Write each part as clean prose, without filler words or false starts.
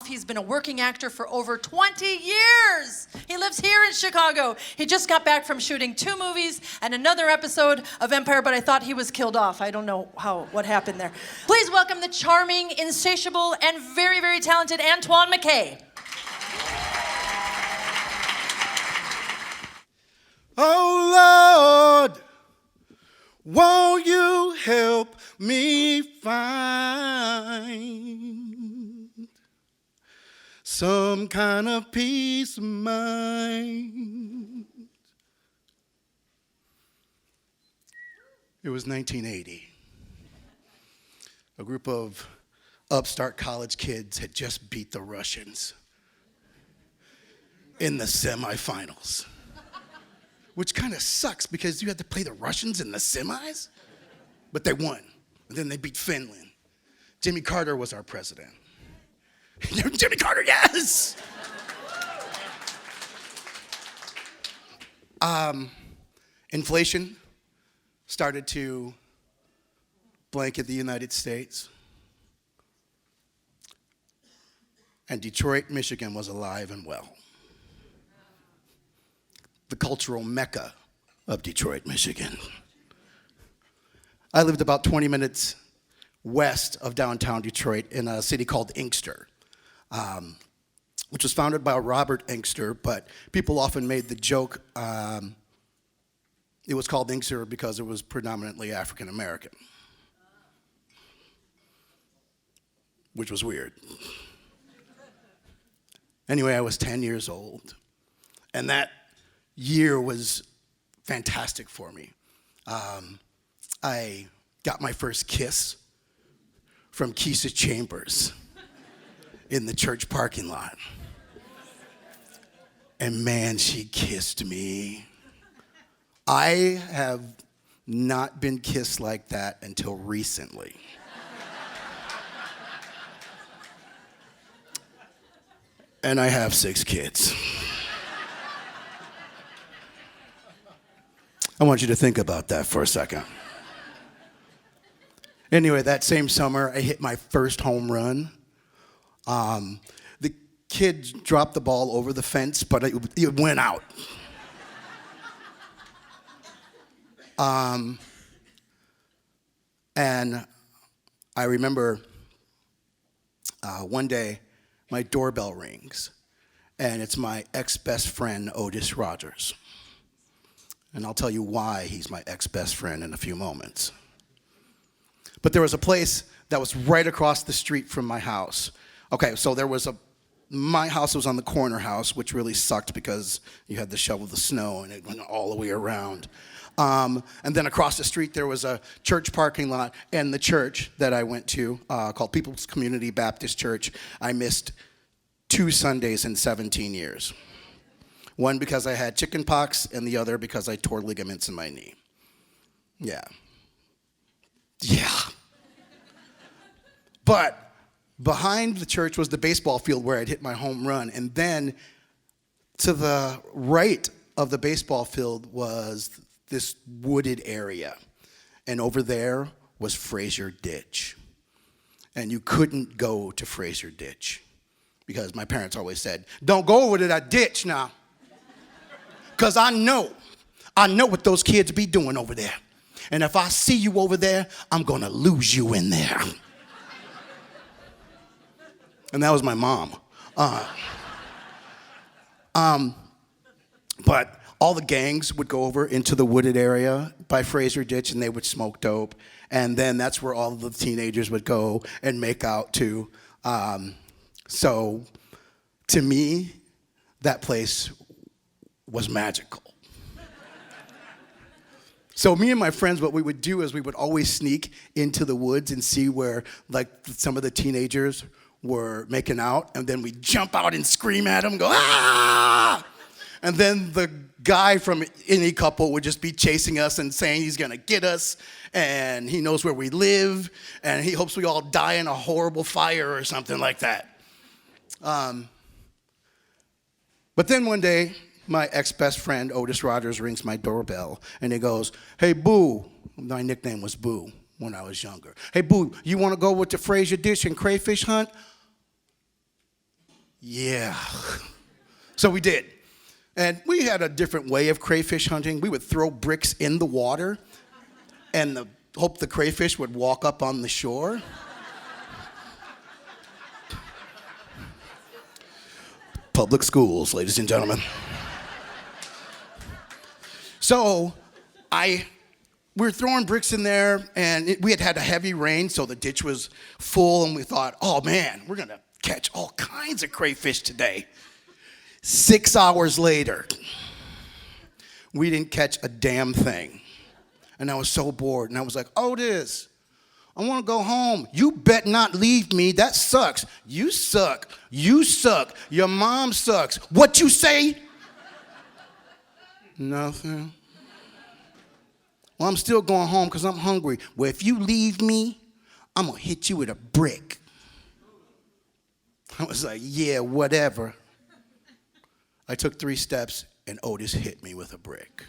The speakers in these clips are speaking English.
He's been a working actor for over 20 years. He lives here in Chicago. He just got back from shooting 2 movies and another episode of Empire, but I thought he was killed off. I don't know what happened there. Please welcome the charming, insatiable, and very, very talented ANTOINE MCKAY. Oh, Lord, won't you help me find some kind of peace of mind? It was 1980. A group of upstart college kids had just beat the Russians in the semifinals. Which kind of sucks because you had to play the Russians in the semis. But they won. And then they beat Finland. Jimmy Carter was our president. Jimmy Carter, yes! Inflation started to blanket the United States. And Detroit, Michigan was alive and well. The cultural mecca of Detroit, Michigan. I lived about 20 minutes west of downtown Detroit in a city called Inkster, which was founded by Robert Inkster, but people often made the joke it was called Inkster because it was predominantly African American, which was weird. Anyway, I was 10 years old, and that year was fantastic for me. I got my first kiss from Keisha Chambers in the church parking lot. And man, she kissed me. I have not been kissed like that until recently. And I have 6 kids. I want you to think about that for a second. Anyway, that same summer, I hit my first home run. The kid dropped the ball over the fence, but it went out. And I remember one day, my doorbell rings, and it's my ex-best friend, Otis Rogers. And I'll tell you why he's my ex-best friend in a few moments. But there was a place that was right across the street from my house. Okay, so my house was on the corner house, which really sucked because you had to shovel the snow and it went all the way around. And then across the street there was a church parking lot, and the church that I went to, called People's Community Baptist Church, I missed 2 Sundays in 17 years. One because I had chicken pox, and the other because I tore ligaments in my knee. Yeah. But behind the church was the baseball field where I'd hit my home run. And then to the right of the baseball field was this wooded area. And over there was Fraser Ditch. And you couldn't go to Fraser Ditch because my parents always said, "Don't go over to that ditch now. Because I know what those kids be doing over there. And if I see you over there, I'm going to lose you in there." And that was my mom. But all the gangs would go over into the wooded area by Fraser Ditch, and they would smoke dope. And then that's where all the teenagers would go and make out too. So to me, that place was magical. So me and my friends, what we would do is we would always sneak into the woods and see where like some of the teenagers were making out, and then we'd jump out and scream at them, go, "Ah!" And then the guy from any couple would just be chasing us and saying he's gonna get us, and he knows where we live, and he hopes we all die in a horrible fire or something like that. But then one day, my ex-best friend, Otis Rogers, rings my doorbell, and he goes, "Hey, Boo." My nickname was Boo when I was younger. "Hey, Boo, you want to go with the Fraser Ditch and crayfish hunt?" Yeah. So we did. And we had a different way of crayfish hunting. We would throw bricks in the water and hope the crayfish would walk up on the shore. Public schools, ladies and gentlemen. So we were throwing bricks in there, and we had had a heavy rain, so the ditch was full, and we thought, oh man, we're gonna catch all kinds of crayfish today. 6 hours later, we didn't catch a damn thing. And I was so bored, and I was like, Otis, I want to go home. You bet not leave me. That sucks. You suck. You suck. Your mom sucks. What you say? Nothing. Well, I'm still going home because I'm hungry. Well, if you leave me, I'm going to hit you with a brick. I was like, yeah, whatever. I took 3 steps, and Otis hit me with a brick.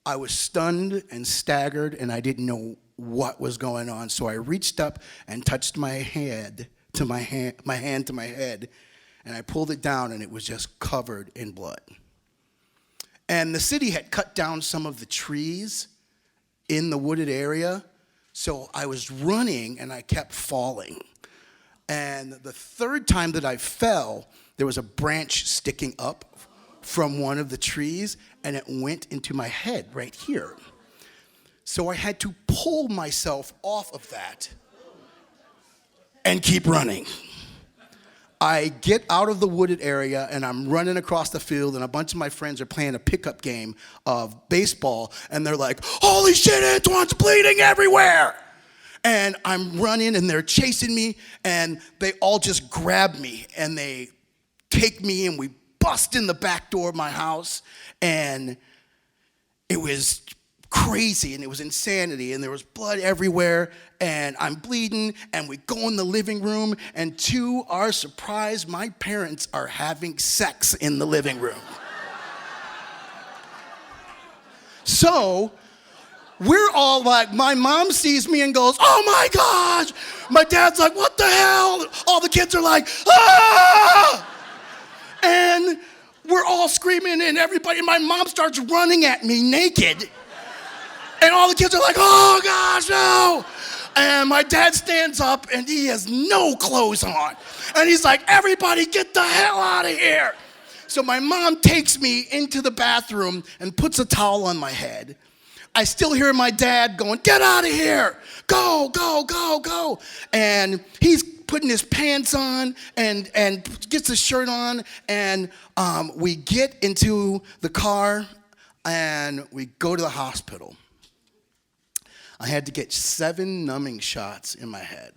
I was stunned and staggered, and I didn't know what was going on. So I reached up and touched my hand to my head, and I pulled it down, and it was just covered in blood. And the city had cut down some of the trees in the wooded area, so I was running, and I kept falling. And the 3rd time that I fell, there was a branch sticking up from one of the trees, and it went into my head right here. So I had to pull myself off of that and keep running. I get out of the wooded area, and I'm running across the field, and a bunch of my friends are playing a pickup game of baseball, and they're like, holy shit, Antoine's bleeding everywhere! And I'm running, and they're chasing me, and they all just grab me, and they take me, and we bust in the back door of my house, and it was crazy, and it was insanity, and there was blood everywhere, and I'm bleeding, and we go in the living room, and to our surprise, my parents are having sex in the living room. So we're all like, my mom sees me and goes, oh my gosh! My dad's like, what the hell? All the kids are like, ah! And we're all screaming, and everybody, my mom starts running at me naked. And all the kids are like, oh gosh, no! And my dad stands up, and he has no clothes on. And he's like, everybody get the hell out of here! So my mom takes me into the bathroom and puts a towel on my head. I still hear my dad going, get out of here! Go, go, go, go! And he's putting his pants on and gets his shirt on, and we get into the car, and we go to the hospital. I had to get 7 numbing shots in my head.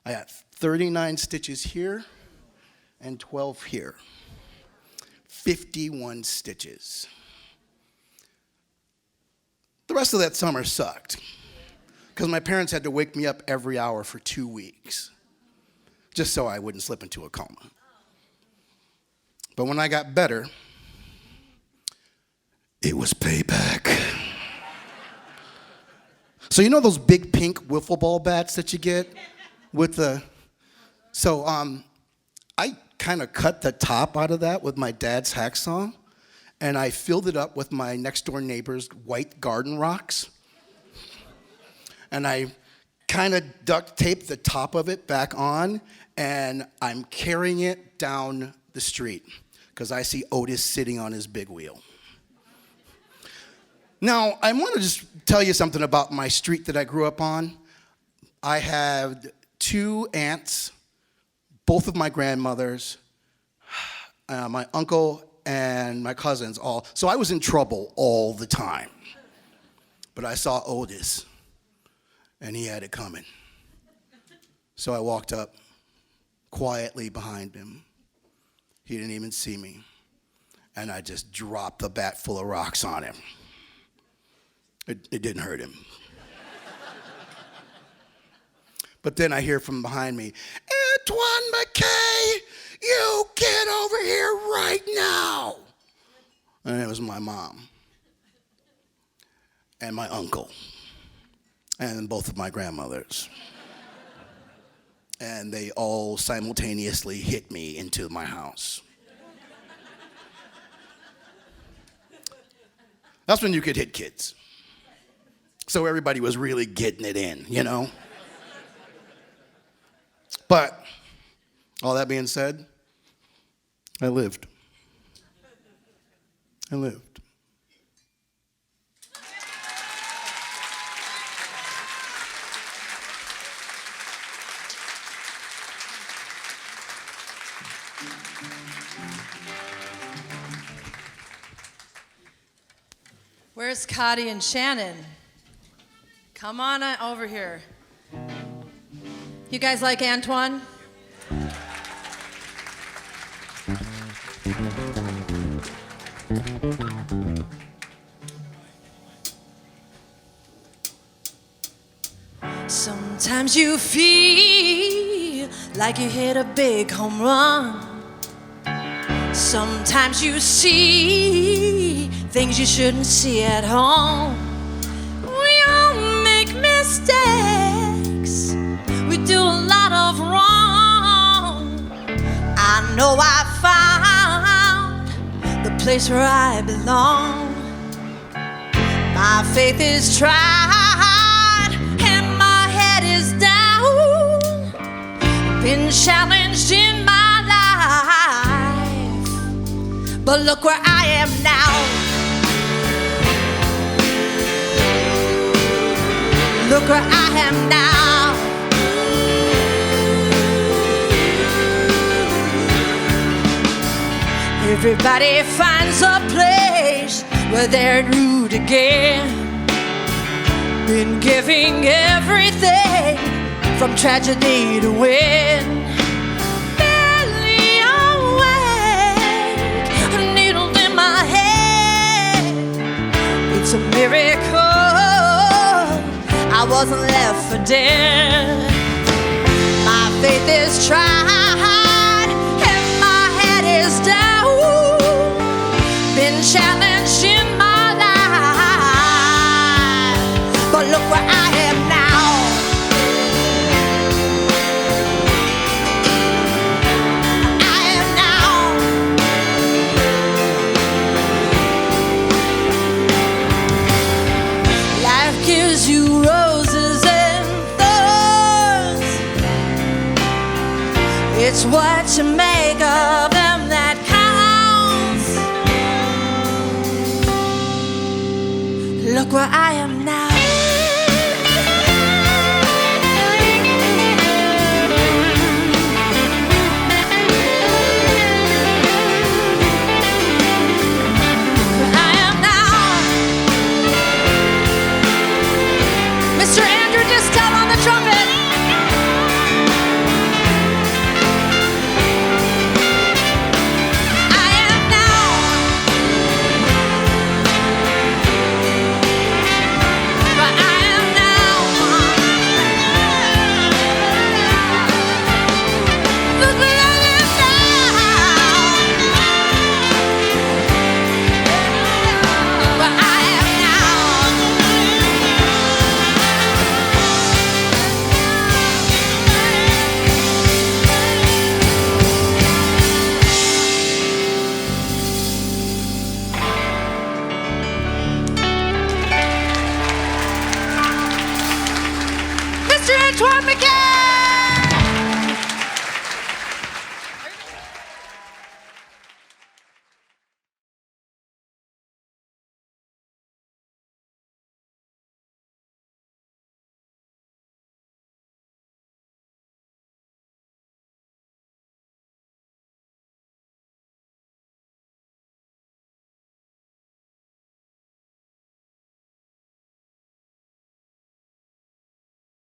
I got 39 stitches here and 12 here. 51 stitches. The rest of that summer sucked because my parents had to wake me up every hour for 2 weeks just so I wouldn't slip into a coma. But when I got better, it was payback. So you know those big pink wiffle ball bats that you get with the... So I kind of cut the top out of that with my dad's hacksaw, and I filled it up with my next door neighbor's white garden rocks. And I kind of duct taped the top of it back on, and I'm carrying it down the street because I see Otis sitting on his big wheel. Now, I want to just tell you something about my street that I grew up on. I had 2 aunts, both of my grandmothers, my uncle, and my cousins all. So I was in trouble all the time. But I saw Otis, and he had it coming. So I walked up quietly behind him. He didn't even see me. And I just dropped the bat full of rocks on him. It didn't hurt him. But then I hear from behind me, Antoine McKay, you get over here right now. And it was my mom and my uncle and both of my grandmothers. and they all simultaneously hit me into my house. That's when you could hit kids. So everybody was really getting it in, you know? But all that being said, I lived. I lived. Where's Cotty and Shannon? Come on over here. You guys like Antoine? Sometimes you feel like you hit a big home run. Sometimes you see things you shouldn't see at home. We all make mistakes. We do a lot of wrong. I know I found the place where I belong. My faith is tried and my head is down. Been challenged in my life, but look where I am now. Look where I am now. Everybody finds a place where they're rude again. Been giving everything from tragedy to win. Barely awake, a needle in my head. It's a miracle I wasn't left for dead. My faith is tried and my head is down. Been challenged in my life, but look where I am now. I am now. Life gives you roses and thorns. It's what you make of them that counts. Look where I